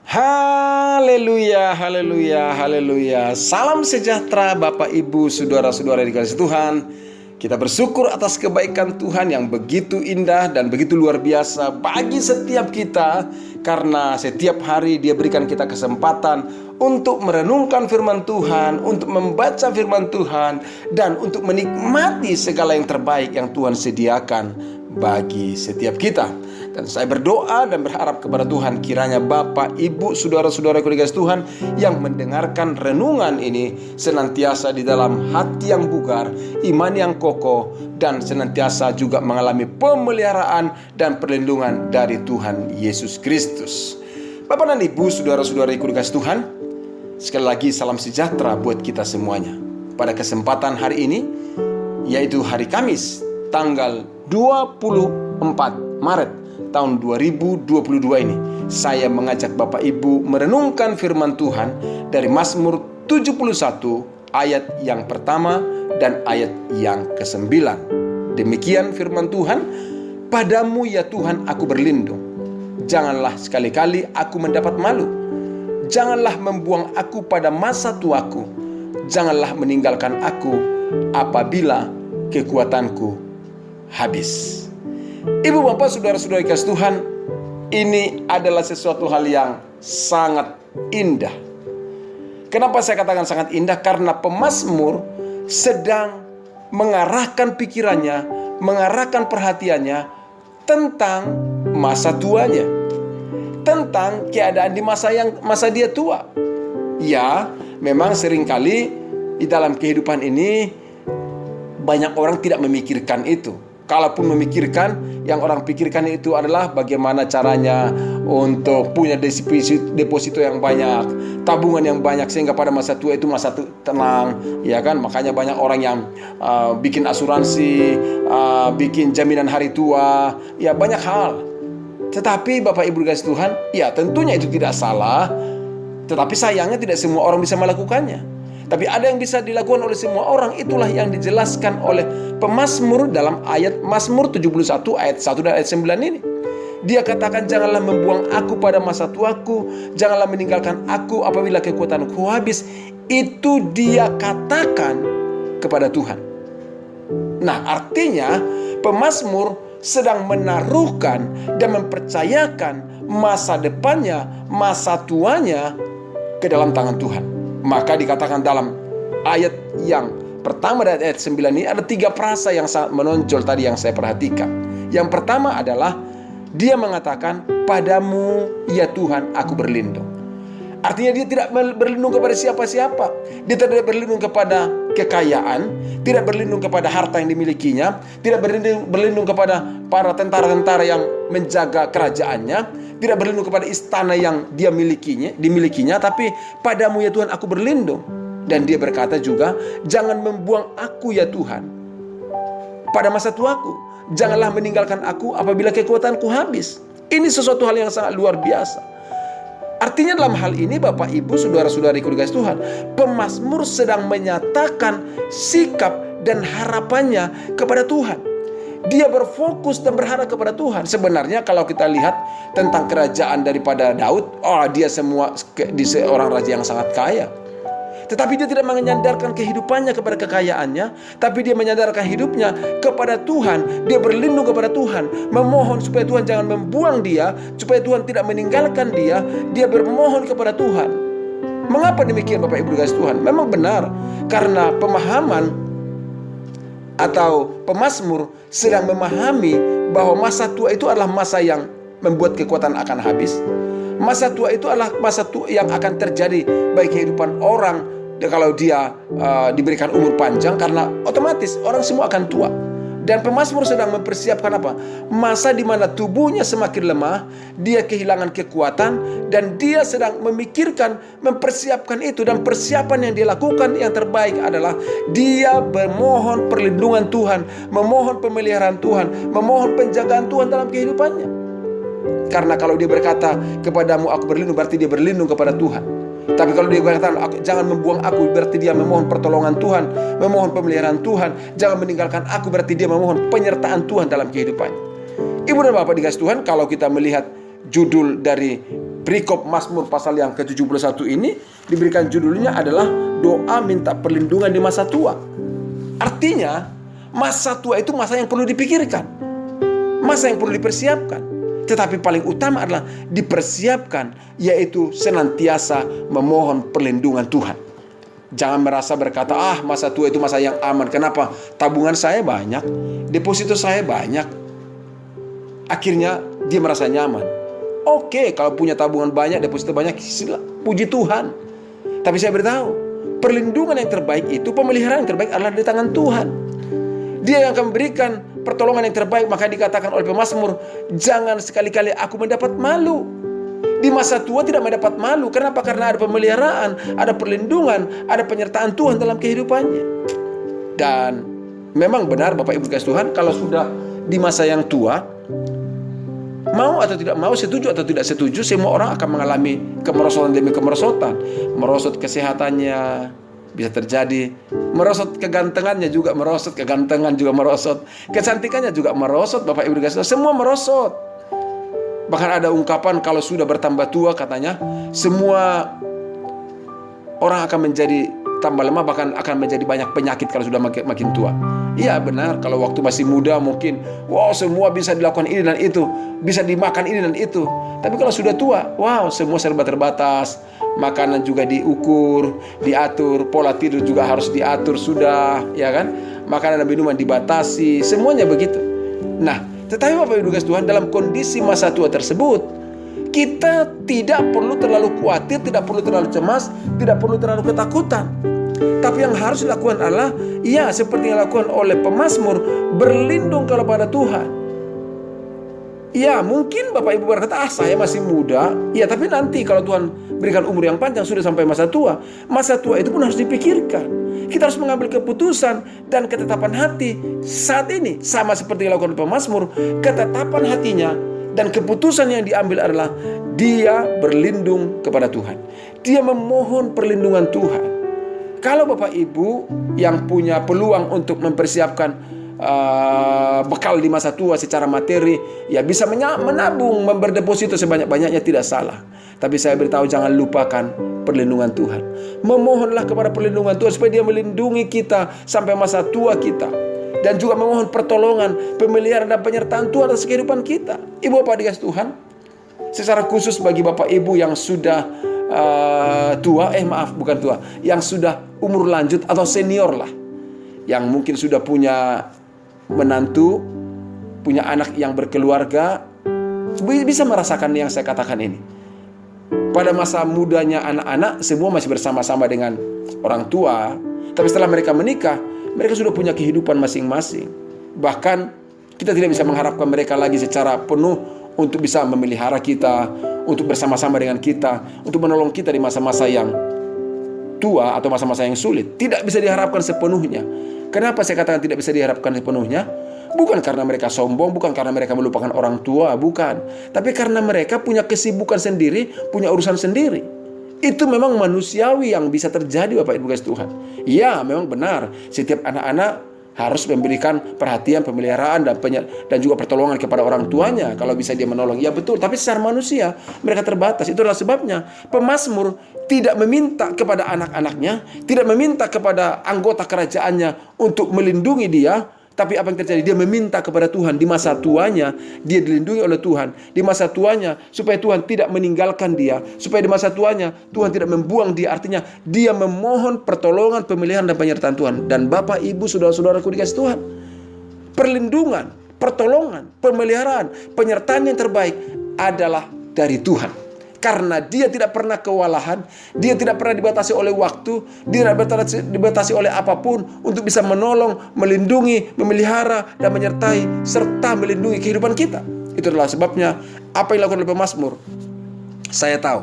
Haleluya, haleluya, haleluya. Salam sejahtera Bapak Ibu, saudara-saudara dikasihi Tuhan. Kita bersyukur atas kebaikan Tuhan yang begitu indah dan begitu luar biasa bagi setiap kita. Karena setiap hari Dia berikan kita kesempatan untuk merenungkan firman Tuhan, untuk membaca firman Tuhan, dan untuk menikmati segala yang terbaik yang Tuhan sediakan bagi setiap kita. Dan saya berdoa dan berharap kepada Tuhan, kiranya Bapak, Ibu, saudara-saudara dikasihi Tuhan yang mendengarkan renungan ini senantiasa di dalam hati yang bugar, iman yang kokoh, dan senantiasa juga mengalami pemeliharaan dan perlindungan dari Tuhan Yesus Kristus. Bapak dan Ibu, saudara-saudara dikasihi Tuhan, sekali lagi salam sejahtera buat kita semuanya. Pada kesempatan hari ini, yaitu hari Kamis, tanggal 24 Maret tahun 2022 ini, saya mengajak Bapak Ibu merenungkan firman Tuhan dari Mazmur 71 ayat yang pertama dan ayat yang ke-9. Demikian firman Tuhan, "Padamu ya Tuhan aku berlindung. Janganlah sekali-kali aku mendapat malu. Janganlah membuang aku pada masa tuaku. Janganlah meninggalkan aku apabila kekuatanku habis." Ibu bapak saudara-saudara dikasihi Tuhan, ini adalah sesuatu hal yang sangat indah. Kenapa saya katakan sangat indah? Karena pemazmur sedang mengarahkan pikirannya, mengarahkan perhatiannya tentang masa tuanya, tentang keadaan di masa dia tua. Ya, memang seringkali di dalam kehidupan ini banyak orang tidak memikirkan itu. Kalaupun memikirkan, yang orang pikirkan itu adalah bagaimana caranya untuk punya deposito yang banyak, tabungan yang banyak, sehingga pada masa tua itu masa tenang, ya kan? Makanya banyak orang yang bikin asuransi, bikin jaminan hari tua, ya banyak hal. Tetapi Bapak Ibu dikasihi Tuhan, ya tentunya itu tidak salah. Tetapi sayangnya tidak semua orang bisa melakukannya. Tapi ada yang bisa dilakukan oleh semua orang. Itulah yang dijelaskan oleh pemazmur dalam ayat Mazmur 71 ayat 1 dan ayat 9 ini. Dia katakan, "Janganlah membuang aku pada masa tuaku, janganlah meninggalkan aku apabila kekuatanku habis." Itu dia katakan kepada Tuhan. Nah, artinya pemazmur sedang menaruhkan dan mempercayakan masa depannya, masa tuanya ke dalam tangan Tuhan. Maka dikatakan dalam ayat yang pertama dan ayat 9 ini ada 3 frasa yang sangat menonjol tadi yang saya perhatikan. Yang pertama adalah dia mengatakan, "Padamu ya Tuhan aku berlindung." Artinya dia tidak berlindung kepada siapa-siapa. Dia tidak berlindung kepada kekayaan, tidak berlindung kepada harta yang dimilikinya, tidak berlindung kepada para tentara-tentara yang menjaga kerajaannya, tidak berlindung kepada istana yang dia dimilikinya, tapi padamu ya Tuhan aku berlindung. Dan dia berkata juga, "Jangan membuang aku ya Tuhan pada masa tuaku. Janganlah meninggalkan aku apabila kekuatanku habis." Ini sesuatu hal yang sangat luar biasa. Artinya dalam hal ini Bapak Ibu saudara-saudariku dikasihi Tuhan, pemazmur sedang menyatakan sikap dan harapannya kepada Tuhan. Dia berfokus dan berharap kepada Tuhan. Sebenarnya kalau kita lihat tentang kerajaan daripada Daud, dia seorang raja yang sangat kaya. Tetapi dia tidak menyandarkan kehidupannya kepada kekayaannya, tapi dia menyandarkan hidupnya kepada Tuhan. Dia berlindung kepada Tuhan, memohon supaya Tuhan jangan membuang dia, supaya Tuhan tidak meninggalkan dia. Dia bermohon kepada Tuhan. Mengapa demikian Bapak Ibu dikasihi Tuhan? Memang benar, karena pemahaman atau pemazmur sedang memahami bahwa masa tua itu adalah masa yang membuat kekuatan akan habis. Masa tua itu adalah masa tua yang akan terjadi bagi kehidupan orang kalau dia diberikan umur panjang, karena otomatis orang semua akan tua. Dan pemazmur sedang mempersiapkan apa? Masa di mana tubuhnya semakin lemah, dia kehilangan kekuatan, dan dia sedang memikirkan, mempersiapkan itu. Dan persiapan yang dia lakukan yang terbaik adalah dia memohon perlindungan Tuhan, memohon pemeliharaan Tuhan, memohon penjagaan Tuhan dalam kehidupannya. Karena kalau dia berkata, "Kepadamu aku berlindung," berarti dia berlindung kepada Tuhan. Tapi kalau dia berkata, "Jangan membuang aku," berarti dia memohon pertolongan Tuhan, memohon pemeliharaan Tuhan. "Jangan meninggalkan aku," berarti dia memohon penyertaan Tuhan dalam kehidupannya. Ibu dan Bapak dikasihi Tuhan, kalau kita melihat judul dari perikop Mazmur pasal yang ke-71 ini diberikan judulnya adalah doa minta perlindungan di masa tua. Artinya masa tua itu masa yang perlu dipikirkan, masa yang perlu dipersiapkan. Tetapi paling utama adalah dipersiapkan, yaitu senantiasa memohon perlindungan Tuhan. Jangan merasa berkata, masa tua itu masa yang aman. Kenapa? Tabungan saya banyak, deposito saya banyak. Akhirnya dia merasa nyaman. Oke, kalau punya tabungan banyak, deposito banyak, puji Tuhan. Tapi saya beritahu, perlindungan yang terbaik itu, pemeliharaan yang terbaik adalah di tangan Tuhan. Dia yang akan memberikan pertolongan yang terbaik. Maka dikatakan oleh pemazmur, jangan sekali-kali aku mendapat malu. Di masa tua tidak mendapat malu. Kenapa? Karena ada pemeliharaan, ada perlindungan, ada penyertaan Tuhan dalam kehidupannya. Dan memang benar Bapak Ibu kasih Tuhan, kalau sudah di masa yang tua, mau atau tidak mau, setuju atau tidak setuju, semua orang akan mengalami kemerosotan demi kemerosotan. Merosot kesehatannya bisa terjadi, merosot kegantengannya juga merosot, kegantengan juga merosot, kecantikannya juga merosot. Bapak Ibu kasih Tuhan, semua merosot. Bahkan ada ungkapan kalau sudah bertambah tua, katanya semua orang akan menjadi tambah lemah, bahkan akan menjadi banyak penyakit kalau sudah makin tua. Iya benar, kalau waktu masih muda mungkin semua bisa dilakukan ini dan itu, bisa dimakan ini dan itu. Tapi kalau sudah tua, semua serba terbatas. Makanan juga diukur, diatur, pola tidur juga harus diatur sudah, ya kan? Makanan dan minuman dibatasi, semuanya begitu. Nah, tetapi Bapak Ibu kasih Tuhan, dalam kondisi masa tua tersebut, kita tidak perlu terlalu khawatir, tidak perlu terlalu cemas, tidak perlu terlalu ketakutan. Tapi yang harus dilakukan adalah, seperti yang dilakukan oleh pemazmur, berlindung kepada Tuhan. Mungkin Bapak Ibu berkata, saya masih muda. Tapi nanti kalau Tuhan berikan umur yang panjang, sudah sampai masa tua itu pun harus dipikirkan. Kita harus mengambil keputusan dan ketetapan hati saat ini. Sama seperti yang dilakukan pemazmur, ketetapan hatinya dan keputusan yang diambil adalah dia berlindung kepada Tuhan. Dia memohon perlindungan Tuhan. Kalau Bapak Ibu yang punya peluang untuk mempersiapkan bekal di masa tua secara materi, bisa menabung, berdeposito sebanyak-banyaknya, tidak salah. Tapi saya beritahu, jangan lupakan perlindungan Tuhan. Memohonlah kepada perlindungan Tuhan supaya dia melindungi kita sampai masa tua kita. Dan juga memohon pertolongan, pemeliharaan dan penyertaan Tuhan atas kehidupan kita. Ibu Bapak dikasih Tuhan, secara khusus bagi Bapak Ibu yang sudah yang sudah umur lanjut atau senior lah, yang mungkin sudah punya menantu, punya anak yang berkeluarga, bisa merasakan yang saya katakan ini. Pada masa mudanya anak-anak semua masih bersama-sama dengan orang tua, tapi setelah mereka menikah, mereka sudah punya kehidupan masing-masing. Bahkan kita tidak bisa mengharapkan mereka lagi secara penuh untuk bisa memelihara kita, untuk bersama-sama dengan kita, untuk menolong kita di masa-masa yang tua atau masa-masa yang sulit. Tidak bisa diharapkan sepenuhnya. Kenapa saya katakan tidak bisa diharapkan sepenuhnya? Bukan karena mereka sombong, bukan karena mereka melupakan orang tua, bukan. Tapi karena mereka punya kesibukan sendiri, punya urusan sendiri. Itu memang manusiawi yang bisa terjadi Bapak Ibu kasih Tuhan. Memang benar, setiap anak-anak harus memberikan perhatian, pemeliharaan dan juga pertolongan kepada orang tuanya kalau bisa dia menolong. Ya betul, tapi secara manusia mereka terbatas. Itu adalah sebabnya pemazmur tidak meminta kepada anak-anaknya, tidak meminta kepada anggota kerajaannya untuk melindungi dia. Tapi apa yang terjadi? Dia meminta kepada Tuhan di masa tuanya, dia dilindungi oleh Tuhan. Di masa tuanya, supaya Tuhan tidak meninggalkan dia. Supaya di masa tuanya, Tuhan tidak membuang dia. Artinya, dia memohon pertolongan, pemeliharaan, dan penyertaan Tuhan. Dan Bapak, Ibu, saudara-saudaraku dikasih Tuhan, perlindungan, pertolongan, pemeliharaan, penyertaan yang terbaik adalah dari Tuhan. Karena dia tidak pernah kewalahan, dia tidak pernah dibatasi oleh waktu, dia tidak dibatasi oleh apapun untuk bisa menolong, melindungi, memelihara, dan menyertai, serta melindungi kehidupan kita. Itu adalah sebabnya apa yang dilakukan oleh pemazmur, saya tahu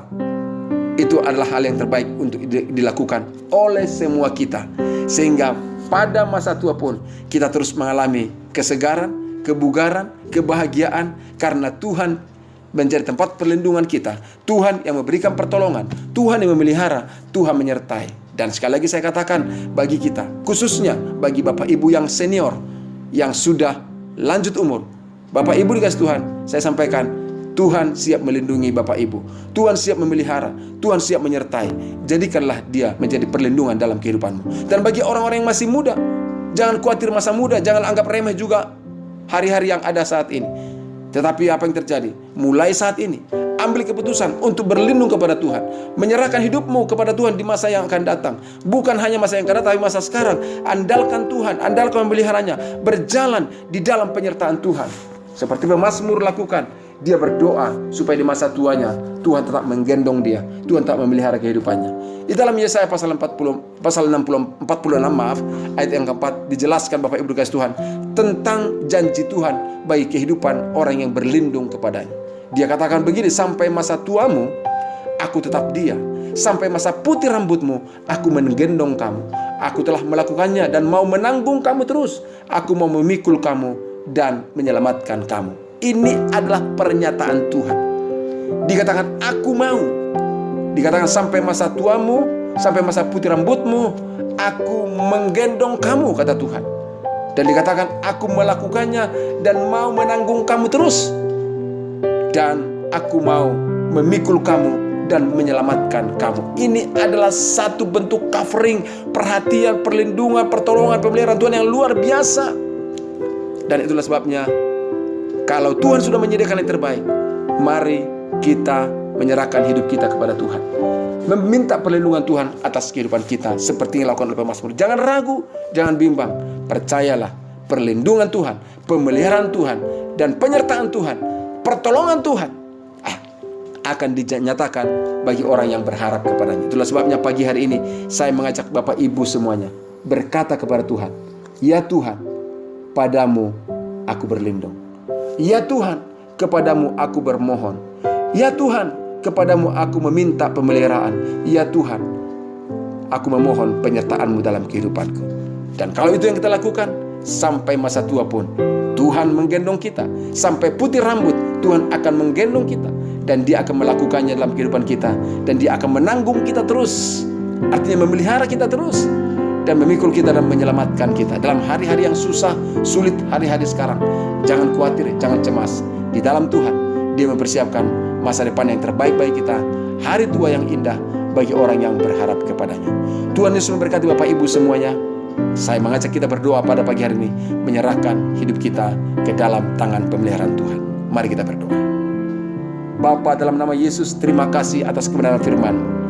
itu adalah hal yang terbaik untuk dilakukan oleh semua kita. Sehingga pada masa tua pun kita terus mengalami kesegaran, kebugaran, kebahagiaan, karena Tuhan menjadi tempat perlindungan kita. Tuhan yang memberikan pertolongan, Tuhan yang memelihara, Tuhan menyertai. Dan sekali lagi saya katakan, bagi kita, khususnya bagi Bapak Ibu yang senior, yang sudah lanjut umur, Bapak Ibu dikasih Tuhan, saya sampaikan, Tuhan siap melindungi Bapak Ibu. Tuhan siap memelihara. Tuhan siap menyertai. Jadikanlah dia menjadi perlindungan dalam kehidupanmu. Dan bagi orang-orang yang masih muda, jangan khawatir masa muda. Jangan anggap remeh juga hari-hari yang ada saat ini. Tetapi apa yang terjadi? Mulai saat ini, ambil keputusan untuk berlindung kepada Tuhan. Menyerahkan hidupmu kepada Tuhan di masa yang akan datang. Bukan hanya masa yang akan datang, tapi masa sekarang. Andalkan Tuhan, andalkan memeliharanya. Berjalan di dalam penyertaan Tuhan. Seperti pemazmur lakukan. Dia berdoa supaya di masa tuanya Tuhan tetap menggendong dia, Tuhan tetap memelihara kehidupannya. Di dalam Yesaya pasal 46 ayat yang keempat dijelaskan Bapak Ibu dikasih Tuhan tentang janji Tuhan bagi kehidupan orang yang berlindung kepadanya. Dia katakan begini, sampai masa tuamu aku tetap dia, sampai masa putih rambutmu aku menggendong kamu. Aku telah melakukannya dan mau menanggung kamu terus. Aku mau memikul kamu dan menyelamatkan kamu. Ini adalah pernyataan Tuhan. Dikatakan aku mau. Dikatakan sampai masa tuamu, sampai masa putih rambutmu, aku menggendong kamu, kata Tuhan. Dan dikatakan aku melakukannya dan mau menanggung kamu terus. Dan aku mau memikul kamu dan menyelamatkan kamu. Ini adalah satu bentuk covering, perhatian, perlindungan, pertolongan, pemeliharaan Tuhan yang luar biasa. Dan itulah sebabnya kalau Tuhan sudah menyediakan yang terbaik, mari kita menyerahkan hidup kita kepada Tuhan. Meminta perlindungan Tuhan atas kehidupan kita seperti yang dilakukan oleh pemazmur. Jangan ragu, jangan bimbang. Percayalah, perlindungan Tuhan, pemeliharaan Tuhan, dan penyertaan Tuhan, pertolongan Tuhan akan dinyatakan bagi orang yang berharap kepadanya. Itulah sebabnya pagi hari ini saya mengajak Bapak Ibu semuanya berkata kepada Tuhan, ya Tuhan, padamu aku berlindung. Ya Tuhan, kepadamu aku bermohon. Ya Tuhan, kepadamu aku meminta pemeliharaan. Ya Tuhan, aku memohon penyertaan-Mu dalam kehidupanku. Dan kalau itu yang kita lakukan, sampai masa tua pun Tuhan menggendong kita. Sampai putih rambut, Tuhan akan menggendong kita. Dan Dia akan melakukannya dalam kehidupan kita. Dan Dia akan menanggung kita terus. Artinya memelihara kita terus. Dan memikul kita dan menyelamatkan kita dalam hari-hari yang susah, sulit hari-hari sekarang. Jangan khawatir, jangan cemas. Di dalam Tuhan, Dia mempersiapkan masa depan yang terbaik bagi kita, hari tua yang indah bagi orang yang berharap kepadanya. Tuhan Yesus memberkati Bapak Ibu semuanya. Saya mengajak kita berdoa pada pagi hari ini, menyerahkan hidup kita ke dalam tangan pemeliharaan Tuhan. Mari kita berdoa. Bapa, dalam nama Yesus, terima kasih atas kebenaran firman-Mu.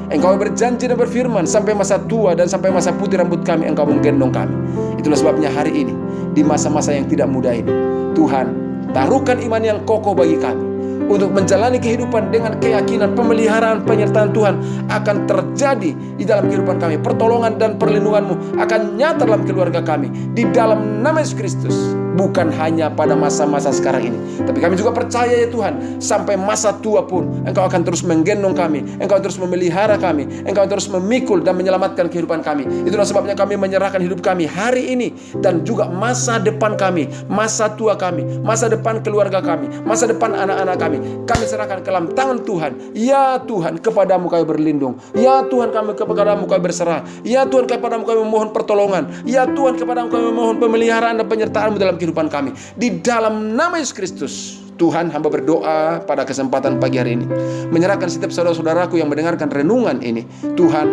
Engkau berjanji dan berfirman, sampai masa tua dan sampai masa putih rambut kami, Engkau menggendong kami. Itulah sebabnya hari ini, di masa-masa yang tidak mudah ini, Tuhan, taruhkan iman yang kokoh bagi kami untuk menjalani kehidupan dengan keyakinan pemeliharaan penyertaan Tuhan akan terjadi di dalam kehidupan kami. Pertolongan dan perlindungan-Mu akan nyata dalam keluarga kami, di dalam nama Yesus Kristus. Bukan hanya pada masa-masa sekarang ini, tapi kami juga percaya ya Tuhan, sampai masa tua pun Engkau akan terus menggendong kami, Engkau terus memelihara kami, Engkau terus memikul dan menyelamatkan kehidupan kami. Itulah sebabnya kami menyerahkan hidup kami hari ini dan juga masa depan kami, masa tua kami, masa depan keluarga kami, masa depan anak-anak kami. Kami serahkan ke dalam tangan Tuhan. Ya Tuhan, kepadamu kami berlindung. Ya Tuhan, kepadamu kami berserah. Ya Tuhan, kepadamu kami memohon pertolongan. Ya Tuhan, kepadamu kami memohon pemeliharaan dan penyertaan-Mu dalam kehidupan kami. Di dalam nama Yesus Kristus. Tuhan, hamba berdoa pada kesempatan pagi hari ini, menyerahkan setiap saudara-saudaraku yang mendengarkan renungan ini. Tuhan,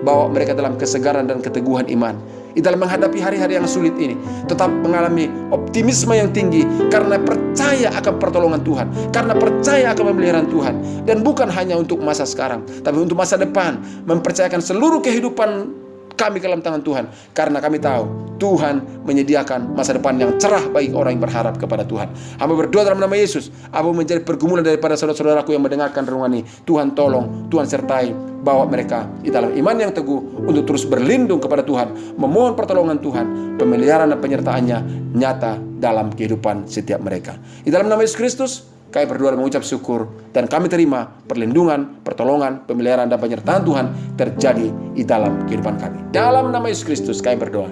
bawa mereka dalam kesegaran dan keteguhan iman di dalam menghadapi hari-hari yang sulit ini. Tetap mengalami optimisme yang tinggi karena percaya akan pertolongan Tuhan, karena percaya akan pemeliharaan Tuhan. Dan bukan hanya untuk masa sekarang, tapi untuk masa depan. Mempercayakan seluruh kehidupan kami ke dalam tangan Tuhan, karena kami tahu Tuhan menyediakan masa depan yang cerah bagi orang yang berharap kepada Tuhan. Hamba berdoa dalam nama Yesus, apa menjadi pergumulan daripada saudara-saudaraku yang mendengarkan renungan ini. Tuhan tolong, Tuhan sertai, bawa mereka di dalam iman yang teguh untuk terus berlindung kepada Tuhan, memohon pertolongan Tuhan, pemeliharaan dan penyertaannya nyata dalam kehidupan setiap mereka. Di dalam nama Yesus Kristus kami berdoa dan mengucap syukur, dan kami terima perlindungan, pertolongan, pemeliharaan dan penyertaan Tuhan terjadi di dalam kehidupan kami. Dalam nama Yesus Kristus kami berdoa.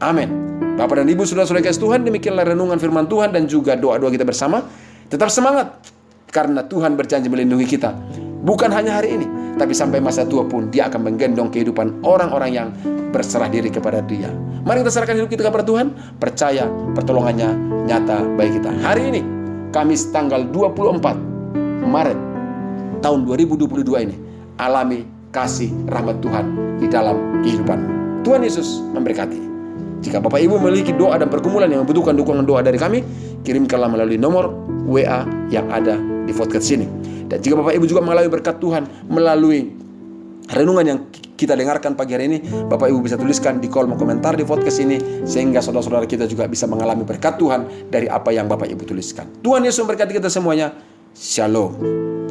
Amin. Bapak dan Ibu, saudara-saudara kasih Tuhan, demikianlah renungan firman Tuhan dan juga doa-doa kita bersama. Tetap semangat, karena Tuhan berjanji melindungi kita. Bukan hanya hari ini, tapi sampai masa tua pun Dia akan menggendong kehidupan orang-orang yang berserah diri kepada Dia. Mari kita serahkan hidup kita kepada Tuhan, percaya pertolongannya nyata bagi kita. Hari ini Kamis tanggal 24 Maret tahun 2022 ini alami kasih rahmat Tuhan di dalam kehidupanmu. Tuhan Yesus memberkati. Jika Bapak Ibu memiliki doa dan pergumulan yang membutuhkan dukungan doa dari kami, kirimkanlah melalui nomor WA yang ada di podcast ini. Dan jika Bapak Ibu juga mengalami berkat Tuhan melalui renungan yang kita dengarkan pagi hari ini, Bapak Ibu bisa tuliskan di kolom komentar di podcast ini, sehingga saudara-saudara kita juga bisa mengalami berkat Tuhan dari apa yang Bapak Ibu tuliskan. Tuhan Yesus memberkati kita semuanya. Shalom.